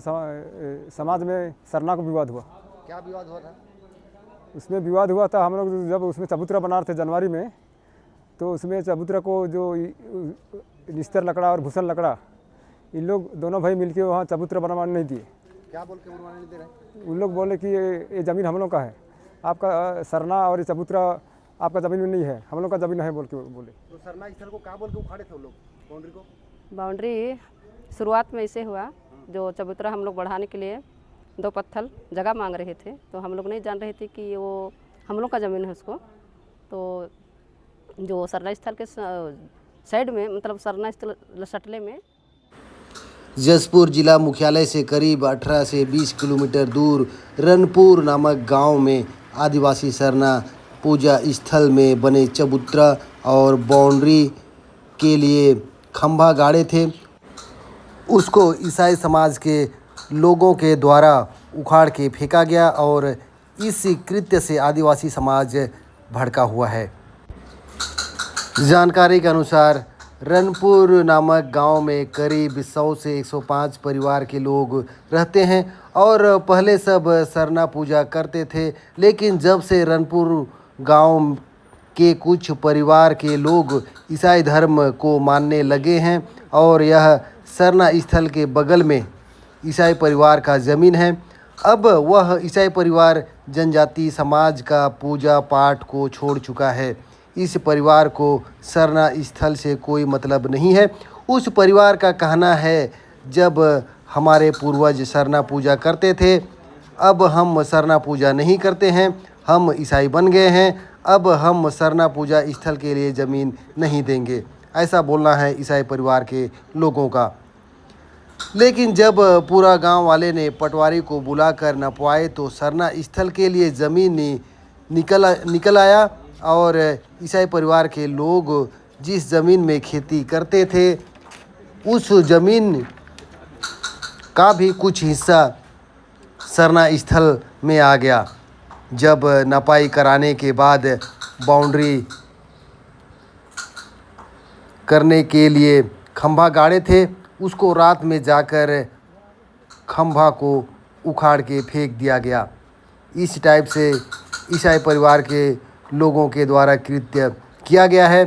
समाज में सरना को विवाद हुआ। क्या विवाद हुआ था? उसमें विवाद हुआ था, हम लोग जब उसमें चबूतरा बना रहे थे जनवरी में, तो उसमें चबूतरा को जो निस्तर लकड़ा और भूषण लकड़ा, इन लोग दोनों भाई मिलके वहाँ चबूतरा बनवाने नहीं दिए। क्या बोल के बनवाने नहीं दे रहे? उन लोग बोले कि ये ज़मीन हम लोग का है, आपका सरना और ये चबूतरा आपका ज़मीन में नहीं है, हम लोग का ज़मीन है बोल के बोले। तो सरना स्थल को क्या बोल के उखाड़े थे वो लोग बाउंड्री को? बाउंड्री शुरुआत में ऐसे हुआ, जो चबूतरा हम लोग बढ़ाने के लिए 2 पत्थर जगह मांग रहे थे, तो हम लोग नहीं जान रहे थे कि वो हम लोग का ज़मीन है उसको। तो जो सरना स्थल के साइड में, मतलब सरना स्थल लसटले में, जसपुर जिला मुख्यालय से करीब 18 से 20 किलोमीटर दूर रनपुर नामक गांव में आदिवासी सरना पूजा स्थल में बने चबूतरा और बाउंड्री के लिए खंभा गाड़े थे, उसको ईसाई समाज के लोगों के द्वारा उखाड़ के फेंका गया और इस कृत्य से आदिवासी समाज भड़का हुआ है। जानकारी के अनुसार रनपुर नामक गांव में करीब 100 से 105 परिवार के लोग रहते हैं और पहले सब सरना पूजा करते थे, लेकिन जब से रनपुर गांव के कुछ परिवार के लोग ईसाई धर्म को मानने लगे हैं और यह सरना स्थल के बगल में ईसाई परिवार का ज़मीन है, अब वह ईसाई परिवार जनजाति समाज का पूजा पाठ को छोड़ चुका है। इस परिवार को सरना स्थल से कोई मतलब नहीं है। उस परिवार का कहना है, जब हमारे पूर्वज सरना पूजा करते थे, अब हम सरना पूजा नहीं करते हैं, हम ईसाई बन गए हैं, अब हम सरना पूजा स्थल के लिए ज़मीन नहीं देंगे, ऐसा बोलना है ईसाई परिवार के लोगों का। लेकिन जब पूरा गांव वाले ने पटवारी को बुलाकर नपवाए तो सरना स्थल के लिए ज़मीन निकल आया और ईसाई परिवार के लोग जिस ज़मीन में खेती करते थे उस ज़मीन का भी कुछ हिस्सा सरना स्थल में आ गया। जब नपाई कराने के बाद बाउंड्री करने के लिए खंभा गाड़े थे, उसको रात में जाकर खंभा को उखाड़ के फेंक दिया गया। इस टाइप से ईसाई परिवार के लोगों के द्वारा कृत्य किया गया है।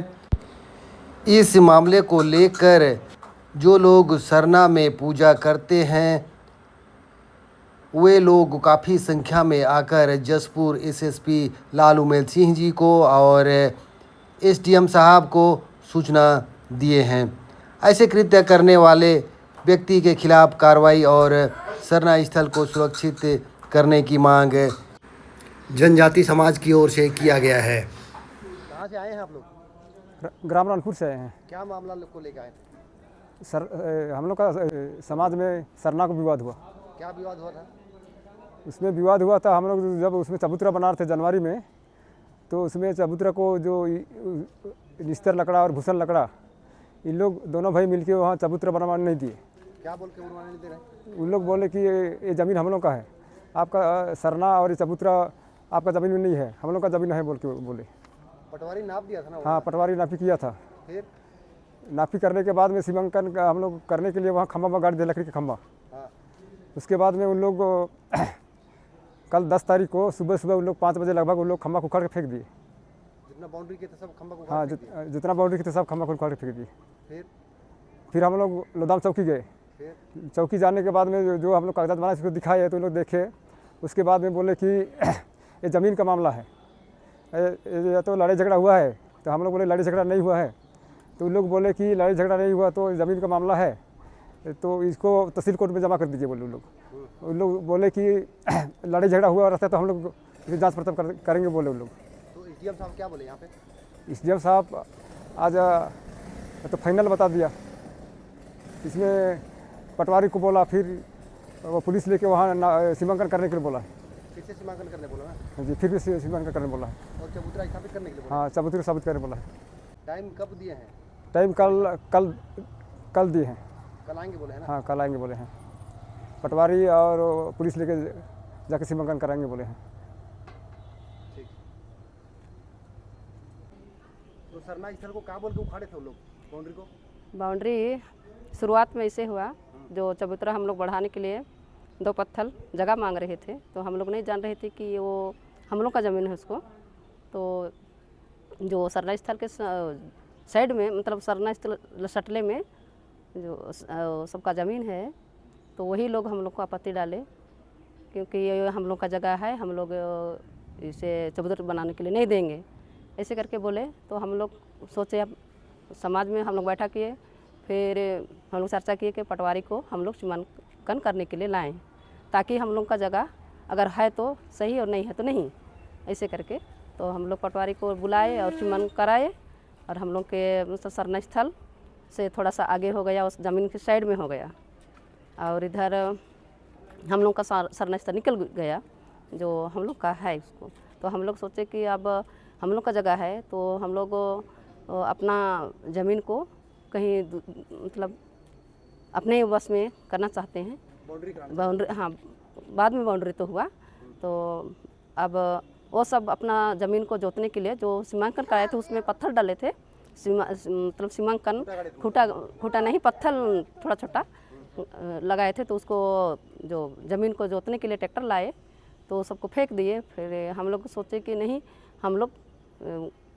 इस मामले को लेकर जो लोग सरना में पूजा करते हैं वे लोग काफ़ी संख्या में आकर जसपुर एसएसपी लालूमेल सिंह जी को और एसडीएम साहब को सूचना दिए हैं। ऐसे कृत्य करने वाले व्यक्ति के खिलाफ कार्रवाई और सरना स्थल को सुरक्षित करने की मांग जनजाति समाज की ओर से किया गया है। कहाँ से आए हैं आप लोग? ग्राम रनपुर से आए हैं। क्या मामला को लेकर आए थे? सर हम लोग का समाज में सरना को विवाद हुआ। क्या विवाद हुआ था? उसमें विवाद हुआ था, हम लोग जब उसमें चबूतरा बना रहे थे जनवरी में, तो उसमें चबूतरा को जो निस्तर लकड़ा और भूषण लकड़ा, इन लोग दोनों भाई मिलके वहाँ चबूतरा बनवाने नहीं दिए। क्या बोल के बनवाने नहीं दे रहे? उन लोग बोले कि ये ज़मीन हम लोग का है, आपका सरना और ये चबूतरा आपका ज़मीन में नहीं है, हम लोग का ज़मीन है बोल के बोले। पटवारी नाप दिया था ना? हाँ, पटवारी नापी किया था। फिर नापी करने के बाद में सीमांकन का हम लोग करने के लिए वहाँ खंभा गाड़ दिया, लकड़ी का खंभा। हाँ। उसके बाद में उन लोग कल 10 तारीख को सुबह उन लोग 5 बजे लगभग उन लोग खंभा को उखाड़ के फेंक दिए। जितना बाउंड्री के थे सब खंभा को? हाँ, जितना बाउंड्री के थे सब खंभा को उखाड़ के फेंक दिए। फिर हम लोग लोदाम चौकी गए। चौकी जाने के बाद में जो हम लोग कागजात बनाए उसको दिखाए तो उन लोग देखे। उसके बाद में बोले कि ये ज़मीन का मामला है, ये तो लड़ाई झगड़ा हुआ है। तो हम लोग बोले लड़ाई झगड़ा नहीं हुआ है। तो उन लोग बोले कि लड़ाई झगड़ा नहीं हुआ तो ज़मीन का मामला है, तो इसको तहसील कोर्ट में जमा कर दीजिए बोले उन लोग बोले कि लड़ाई झगड़ा हुआ रहता है तो हम लोग जांच पड़ताल करेंगे बोले उन लोग। तो एसडीएम साहब क्या बोले यहाँ पे? एसडीएम साहब आज तो फाइनल बता दिया। इसमें पटवारी को बोला, फिर वो पुलिस लेके वहाँ सीमांकन करने के लिए बोला है। फिर से सीमांकन करने बोला है? हाँ जी, फिर भी सीमांकन करने बोला है। और चबूतरा स्थापित करने के लिए बोला? हाँ, चबूतरा स्थापित करने बोला है। टाइम कब दिए हैं? टाइम कल दिए हैं। कल आएंगे बोले हैं ना? हाँ, कल आएंगे बोले हैं। पटवारी और पुलिस लेके जाके सीमांकन कराएंगे बोले हैं। ठीक। तो सरना स्थल को क्या बोल के उखाड़े थे वो लोग बाउंड्री को? बाउंड्री शुरुआत में ऐसे हुआ, जो चबूतरा हम लोग बढ़ाने के लिए 2 पत्थल जगह मांग रहे थे, तो हम लोग नहीं जान रहे थे कि वो हम लोग का ज़मीन है उसको। तो जो सरना स्थल के साइड में, मतलब सरना स्थल लसटले में जो सबका ज़मीन है, तो वही लोग हम लोग को आपत्ति डाले, क्योंकि ये हम लोग का जगह है, हम लोग इसे चबूतरा बनाने के लिए नहीं देंगे, ऐसे करके बोले। तो हम लोग सोचे, अब समाज में हम लोग बैठा किए, फिर हम लोग चर्चा किए कि पटवारी को हम लोग सीमांकन करने के लिए लाएं, ताकि हम लोग का जगह अगर है तो सही और नहीं है तो नहीं, ऐसे करके। तो हम लोग पटवारी को बुलाए और सीमांकन कराए, और हम लोग के मतलब सरना स्थल से थोड़ा सा आगे हो गया, उस ज़मीन के साइड में हो गया, और इधर हम लोग का सरना स्थल निकल गया जो हम लोग का है उसको। तो हम लोग सोचे कि अब हम लोग का जगह है, तो हम लोग अपना ज़मीन को कहीं मतलब अपने बस में करना चाहते हैं। बाउंड्री, हाँ, बाद में बाउंड्री तो हुआ। तो अब वो सब अपना ज़मीन को जोतने के लिए जो सीमांकन कराए थे, उसमें पत्थर डाले थे, मतलब सीमांकन खूटा नहीं, पत्थर थोड़ा छोटा लगाए थे। तो उसको जो ज़मीन को जोतने के लिए ट्रैक्टर लाए, तो सबको फेंक दिए। फिर हम लोग सोचे कि नहीं, हम लोग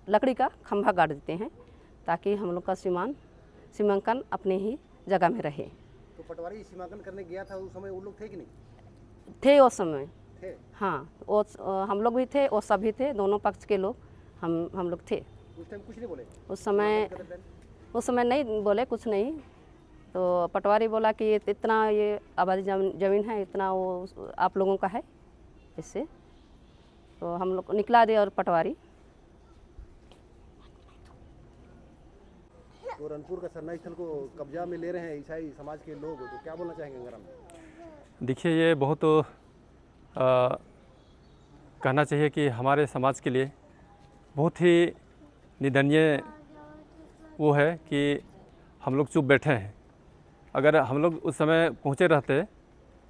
लकड़ी का खंभा गाड़ देते हैं, ताकि हम लोग का सीमांकन अपने ही जगह में रहे। तो पटवारी सीमांकन करने गया था उस समय, वो लोग थे कि नहीं थे उस समय? थे। हाँ, वो हम लोग भी थे और सभी थे, दोनों पक्ष के लोग हम लोग थे। उस टाइम कुछ नहीं बोले? उस समय नहीं बोले, कुछ नहीं। तो पटवारी बोला कि इतना ये आबादी ज़मीन है, इतना वो आप लोगों का है, इससे। तो हम लोग निकला दे और पटवारी। तो रनपुर का सरना स्थल को कब्जा में ले रहे हैं ईसाई समाज के लोग, तो क्या बोलना चाहेंगे अंगारा में? देखिए, ये बहुत कहना चाहिए कि हमारे समाज के लिए बहुत ही निंदनीय वो है कि हम लोग चुप बैठे हैं। अगर हम लोग उस समय पहुँचे रहते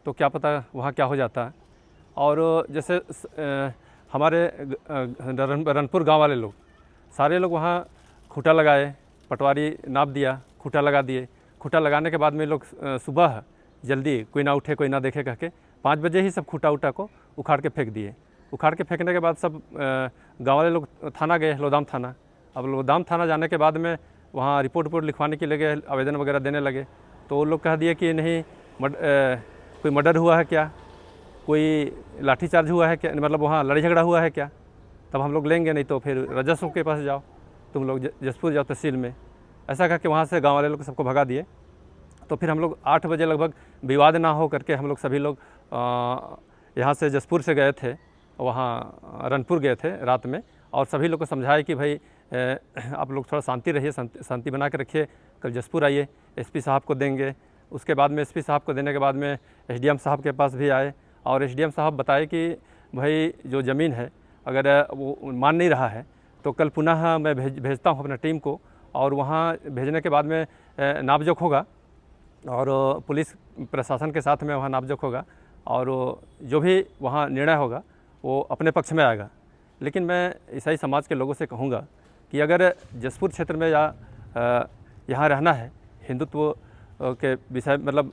तो क्या पता वहाँ क्या हो जाता। और जैसे हमारे रनपुर गांव वाले लोग सारे लोग वहाँ खूंटा लगाए, पटवारी नाप दिया, खूंटा लगा दिए। खूंटा लगाने के बाद में लोग सुबह जल्दी, कोई ना उठे कोई ना देखे कह के 5 बजे ही सब खूंटा उटा को उखाड़ के फेंक दिए। उखाड़ के फेंकने के बाद सब गाँव वाले लोग थाना गए, लोदाम थाना। अब लोदाम थाना जाने के बाद में वहाँ रिपोर्ट लिखवाने के लिए गए, आवेदन वगैरह देने लगे। तो वो लोग कह दिए कि नहीं, कोई मर्डर हुआ है क्या, कोई लाठीचार्ज हुआ है क्या, मतलब वहाँ लड़ाई झगड़ा हुआ है क्या, तब हम लोग लेंगे, नहीं तो फिर राजस्व के पास जाओ, तुम लोग जसपुर जाओ तहसील में। ऐसा कह के वहाँ से गाँव वाले लोग सबको भगा दिए। तो फिर हम लोग 8 बजे लगभग विवाद ना हो करके हम लोग सभी लोग यहाँ से जसपुर से गए थे, वहाँ रनपुर गए थे रात में, और सभी लोग को समझाए कि भाई आप लोग थोड़ा शांति रहिए, शांति बना के रखिए, कल जसपुर आइए, एसपी साहब को देंगे। उसके बाद में एसपी साहब को देने के बाद में एसडीएम साहब के पास भी आए, और एसडीएम साहब बताए कि भाई जो ज़मीन है अगर वो मान नहीं रहा है तो कल पुनः मैं भेजता हूँ अपना टीम को, और वहाँ भेजने के बाद में नापजोख होगा, और पुलिस प्रशासन के साथ में वहाँ नापजोख होगा, और जो भी वहाँ निर्णय होगा वो अपने पक्ष में आएगा। लेकिन मैं ईसाई समाज के लोगों से कहूँगा कि अगर जसपुर क्षेत्र में या यहाँ रहना है, हिंदुत्व के विषय मतलब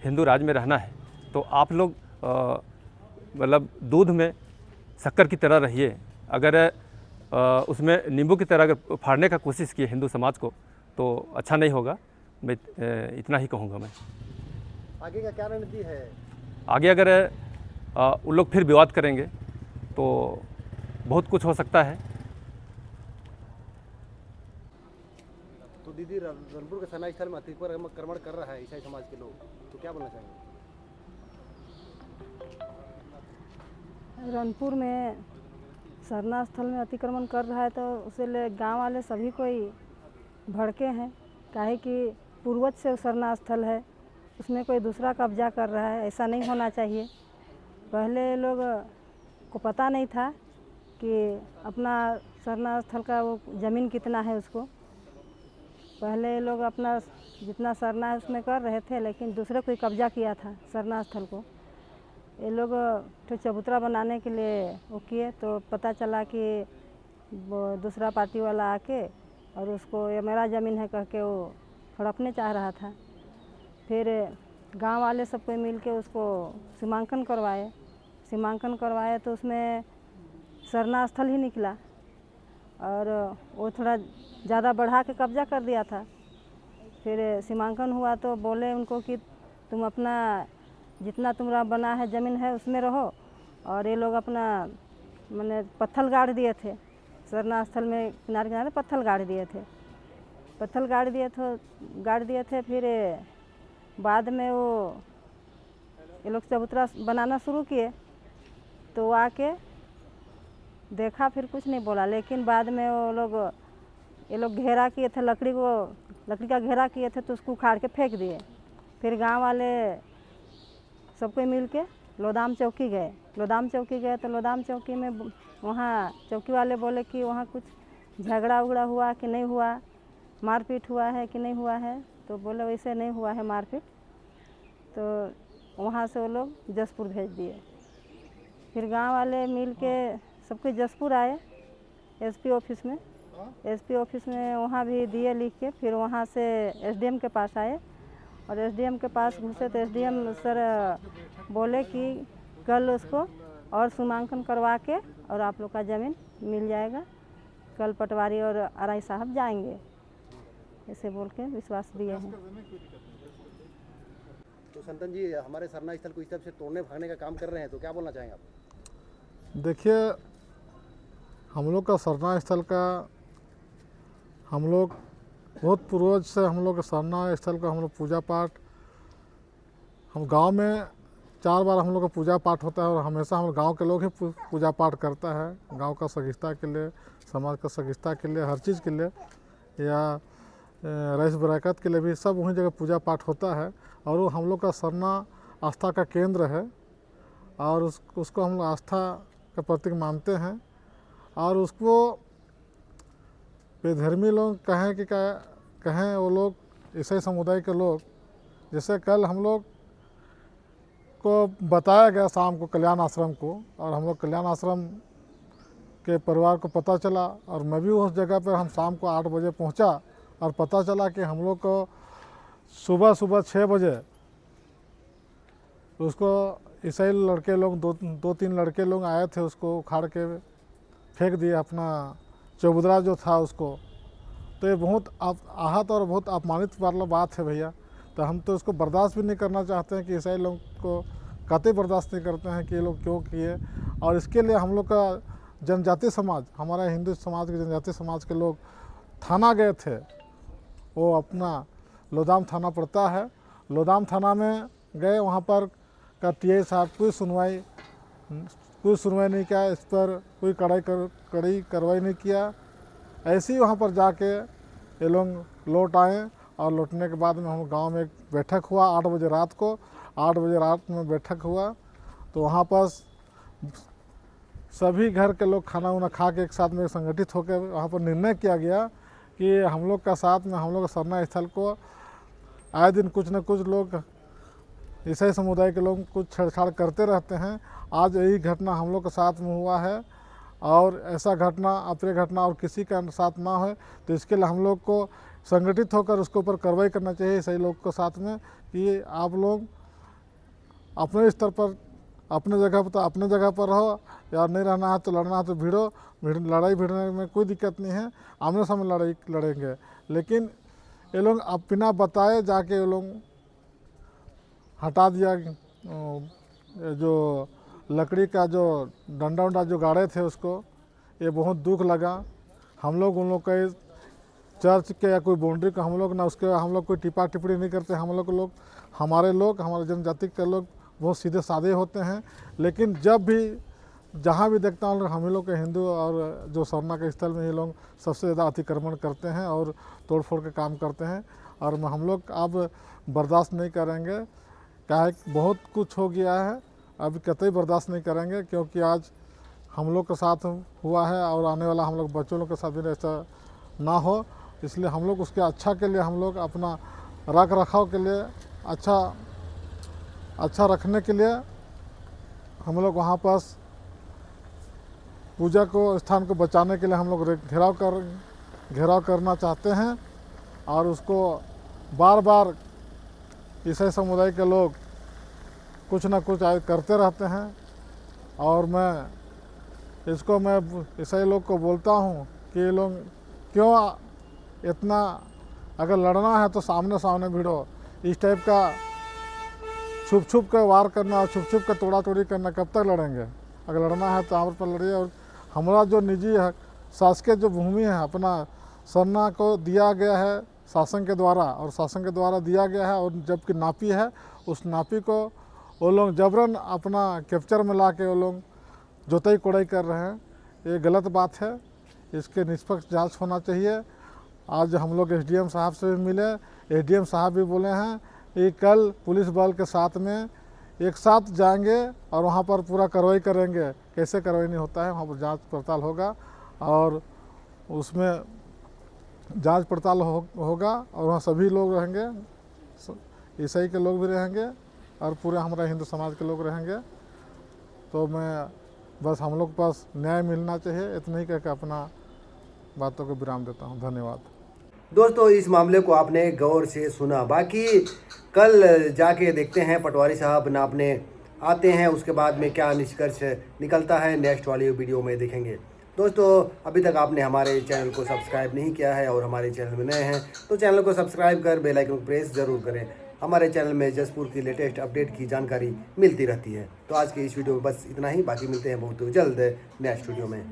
हिंदू राज में रहना है, तो आप लोग मतलब दूध में शक्कर की तरह रहिए। अगर उसमें नींबू की तरह अगर फाड़ने का कोशिश किए हिंदू समाज को तो अच्छा नहीं होगा। मैं इतना ही कहूँगा। मैं आगे का क्या रणनीति है? आगे अगर उन लोग फिर विवाद करेंगे तो बहुत कुछ हो सकता है। तो दीदी, रनपुर के सरना स्थल में अतिक्रमण कर रहा है ईसाई समाज के लोग, तो क्या बोलना चाहेंगे? रनपुर में सरना स्थल में अतिक्रमण कर रहा है, तो उसे ले गाँव वाले सभी कोई भड़के हैं, काहे कि पूर्वज से सरना स्थल है, उसमें कोई दूसरा कब्जा कर रहा है। ऐसा नहीं होना चाहिए। पहले लोग को पता नहीं था कि अपना सरना स्थल का वो ज़मीन कितना है उसको। पहले लोग अपना जितना सरना है उसमें कर रहे थे, लेकिन दूसरे कोई कब्जा किया था सरना स्थल को। ये लोग तो चबूतरा बनाने के लिए वो किए, तो पता चला कि वो दूसरा पार्टी वाला आके और उसको ये मेरा ज़मीन है कह के वो हड़पने चाह रहा था। फिर गांव वाले सब कोई मिल के उसको सीमांकन करवाए तो उसमें सरना स्थल ही निकला और वो थोड़ा ज़्यादा बढ़ा के कब्जा कर दिया था। फिर सीमांकन हुआ तो बोले उनको कि तुम अपना जितना तुम्हारा बना है ज़मीन है उसमें रहो, और ये लोग अपना मैंने पत्थर गाड़ दिए थे सरना स्थल में, किनारे किनारे पत्थर गाड़ दिए थे। फिर बाद में वो ये लोग चबूतरा बनाना शुरू किए तो वो आके देखा, फिर कुछ नहीं बोला, लेकिन बाद में ये लोग घेरा किए थे, लकड़ी का घेरा किए थे तो उसको उखाड़ के फेंक दिए। फिर गांव वाले सब कोई मिल के लोदाम चौकी गए तो लोदाम चौकी में वहाँ चौकी वाले बोले कि वहाँ कुछ झगड़ा उगड़ा हुआ कि नहीं हुआ, मारपीट हुआ है कि नहीं हुआ है, तो बोले वैसे नहीं हुआ है मारपीट। तो वहाँ से वो लोग जसपुर भेज दिए। फिर गांव वाले मिल के सब कोई जसपुर आए एसपी ऑफिस में वहाँ भी दिए लिख के। फिर वहाँ से एसडीएम के पास आए और एसडीएम के पास घुसे तो एसडीएम सर बोले कि कल उसको और सीमांकन करवा के और आप लोग का ज़मीन मिल जाएगा, कल पटवारी और आरआई साहब जाएंगे, ऐसे बोल के विश्वास दिए हैं। तो संतन जी, हमारे सरना स्थल को इस तरह से तोड़ने भागने का काम कर रहे हैं, तो क्या बोलना चाहेंगे आप? देखिए, हम लोग का सरना स्थल का हम लोग बहुत पूर्वज से हम लोग सरना स्थल का हम लोग पूजा पाठ, हम गांव में 4 बार हम लोग का पूजा पाठ होता है और हमेशा हम गांव के लोग ही पूजा पाठ करता है। गांव का सगिस्ता के लिए, समाज का सगिस्ता के लिए, हर चीज़ के लिए, या रईस बरकत के लिए भी सब वहीं जगह पूजा पाठ होता है। और वो हम लोग का सरना आस्था का केंद्र है और उसको हम लोग आस्था का प्रतीक मानते हैं। और उसको बेधर्मी लोग कहें वो लोग ईसाई समुदाय के लोग, जैसे कल हम लोग को बताया गया शाम को कल्याण आश्रम को, और हम लोग कल्याण आश्रम के परिवार को पता चला और मैं भी उस जगह पर हम शाम को 8 बजे पहुंचा और पता चला कि हम लोग को सुबह 6 बजे उसको ईसाई लड़के लोग 2-3 लड़के लोग आए थे, उसको उखाड़ के फेंक दिए अपना चबूतरा जो था उसको। तो ये बहुत आहत और बहुत अपमानित वाला बात है भैया। तो हम तो इसको बर्दाश्त भी नहीं करना चाहते हैं कि ईसाई लोग को कतई बर्दाश्त नहीं करते हैं कि ये लोग क्यों किए। और इसके लिए हम लोग का जनजातीय समाज, हमारा हिंदू समाज के जनजातीय समाज के लोग थाना गए थे। वो अपना लोदाम थाना पड़ता है, लोदाम थाना में गए, वहाँ पर का टीआई साहब कोई सुनवाई नहीं किया, इस पर कोई कड़ी कार्रवाई नहीं किया। ऐसे ही वहाँ पर जाके ये लोग लौट आए और लौटने के बाद में हम गांव में एक बैठक हुआ 8 बजे रात को। 8 बजे रात में बैठक हुआ तो वहाँ पर सभी घर के लोग खाना वाना खा के एक साथ में संगठित होकर वहाँ पर निर्णय किया गया कि हम लोग का साथ में हम लोग का सरना स्थल को आए दिन कुछ न कुछ लोग ईसाई समुदाय के लोग कुछ छेड़छाड़ करते रहते हैं। आज यही घटना हम लोग के साथ में हुआ है और ऐसा घटना अप्रिय घटना और किसी का साथ ना हो, तो इसके लिए हम लोग को संगठित होकर उसके ऊपर कार्रवाई करना चाहिए ईसाई लोग को साथ में कि आप लोग अपने स्तर पर अपने जगह पर रहो, या नहीं रहना है तो लड़ना है तो लड़ाई भिड़ने में कोई दिक्कत नहीं है, आमने सामने लड़ाई लड़ेंगे। लेकिन ये लोग अब बिना बताए जाके ये लोग हटा दिया जो लकड़ी का जो डंडा जो गाड़े थे उसको, ये बहुत दुख लगा। हम लोग उन लोग के चर्च के या कोई बाउंड्री को हम लोग कोई टिप्पा टिप्पणी नहीं करते। हमारे जनजाति के लोग बहुत सीधे साधे होते हैं। लेकिन जब भी जहाँ भी देखता हूँ हम लोग के हिंदू और जो सरना के स्थल में ये लोग सबसे ज़्यादा अतिक्रमण करते हैं और तोड़फोड़ के काम करते हैं। और हम लोग अब बर्दाश्त नहीं करेंगे, क्या बहुत कुछ हो गया है, अभी कतई बर्दाश्त नहीं करेंगे, क्योंकि आज हम लोग के साथ हुआ है और आने वाला हम लोग बच्चों लोग के साथ भी ऐसा ना हो। इसलिए हम लोग उसके अच्छा के लिए हम लोग अपना रख रखाव के लिए अच्छा रखने के लिए हम लोग वहाँ पास पूजा को स्थान को बचाने के लिए हम लोग घेराव करना चाहते हैं। और उसको बार बार ईसाई समुदाय के लोग कुछ ना कुछ करते रहते हैं। और मैं ईसाई लोग को बोलता हूँ कि ये लोग क्यों इतना, अगर लड़ना है तो सामने सामने भिड़ो। इस टाइप का छुप छुप कर वार करना और छुप छुप कर तोड़ा तोड़ी करना कब तक लड़ेंगे? अगर लड़ना है तो यहाँ पर लड़िए। और हमारा जो निजी है शासकीय जो भूमि है अपना सरना को दिया गया है शासन के द्वारा, और शासन के द्वारा दिया गया है, और जबकि नापी है उस नापी को वो लोग जबरन अपना कैप्चर में ला के वो लोग जोताई कोड़ाई कर रहे हैं। ये गलत बात है, इसके निष्पक्ष जांच होना चाहिए। आज हम लोग एसडीएम साहब से भी मिले, एसडीएम साहब भी बोले हैं कि कल पुलिस बल के साथ में एक साथ जाएंगे और वहाँ पर पूरा कार्रवाई करेंगे। कैसे कार्रवाई नहीं होता है वहाँ पर जांच पड़ताल होगा, और उसमें जांच पड़ताल होगा, और वहाँ सभी लोग रहेंगे, ईसाई के लोग भी रहेंगे और पूरे हमारा हिंदू समाज के लोग रहेंगे। तो मैं बस हम लोग के पास न्याय मिलना चाहिए, इतना ही कहकर अपना बातों को विराम देता हूँ। धन्यवाद। दोस्तों, इस मामले को आपने गौर से सुना, बाकी कल जाके देखते हैं पटवारी साहब नापने आते हैं, उसके बाद में क्या निष्कर्ष निकलता है नेक्स्ट वाली वीडियो में देखेंगे। दोस्तों, अभी तक आपने हमारे चैनल को सब्सक्राइब नहीं किया है और हमारे चैनल में नए हैं तो चैनल को सब्सक्राइब कर बेल आइकन को प्रेस ज़रूर करें। हमारे चैनल में जसपुर की लेटेस्ट अपडेट की जानकारी मिलती रहती है। तो आज की इस वीडियो में बस इतना ही, बाकी मिलते हैं बहुत जल्द नेक्स्ट वीडियो में।